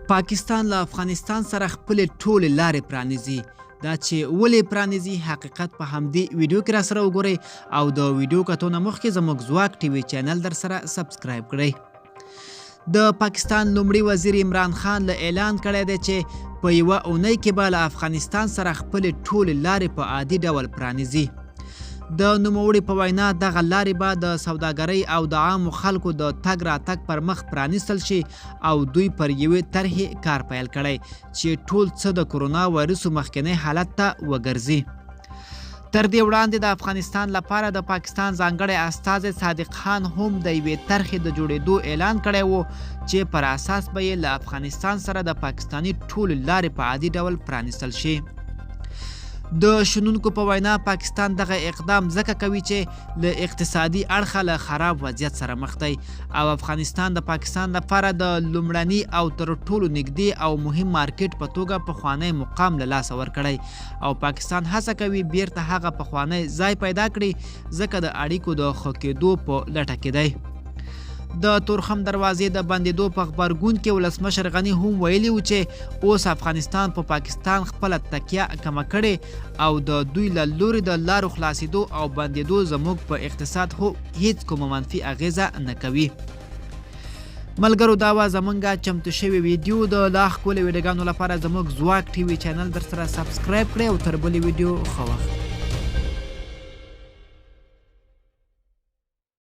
پاکستان له افغانستان سره خپلې ټولې لارې پرانیزي. دا چې ولې پرانیزي حقیقت په همدې ویډیو کې را سره وګورئ او د ویډیو کتو نه مخکې زموږ ځواک ټي وي چینل در سره سبسکرایب کړئ. د پاکستان لومړي وزیر عمران خان له اعلان کړی دی چې په یوه اونۍ کې به له افغانستان سره خپلې ټولې لارې په عادي ډول پرانیزي. د نوموړي په وینا دغه لارې به د سوداګرۍ او د عامو خلکو د تګ راتګ پر مخ پرانیستل شي او دوی پر یوې طرحې کار پیل کړی چې ټول څه د کرونا وایرسو مخکنی حالت ته وګرځي. تر دې وړاندې د افغانستان لپاره د پاکستان ځانګړی استازی صادق خان هم د یوې طرحې د جوړېدو اعلان کړی و چې پر اساس به یې له افغانستان سره د پاکستاني ټولې لارې په عادي ډول پرانیستل شي. د شنونکو په وینا پاکستان دغه اقدام ځکه کوي چې له اقتصادي اړخه له خراب وضعیت سره مخ دی او افغانستان د پاکستان لپاره د لومړني او تر ټولو نږدې او مهم مارکیټ په توګه پخوانی مقام له لاسه ورکړی او پاکستان هڅه کوي بیرته هغه پخوانی ځای پیدا کړي ځکه د اړیکو د ښه کېدو په لټه کې دی. د تورخم دروازې د بندېدو په غبرګون کې ولسمشر غني هم ویلي و چې اوس افغانستان په پاکستان خپله تکیه کمه کړې او د دوی له لورې د لارو خلاصېدو او بندېدو زموږ په اقتصاد هیڅ کومه منفي اغیزه نه کوي. ملګرو دا وه زموږ چمتو شوې ویډیو. د لا ښکلې ویډیوګانو لپاره زموږ ځواک ټي وي چینل در سره سبسکرایب کړئ او تر بلې ویډیو ښه وخت.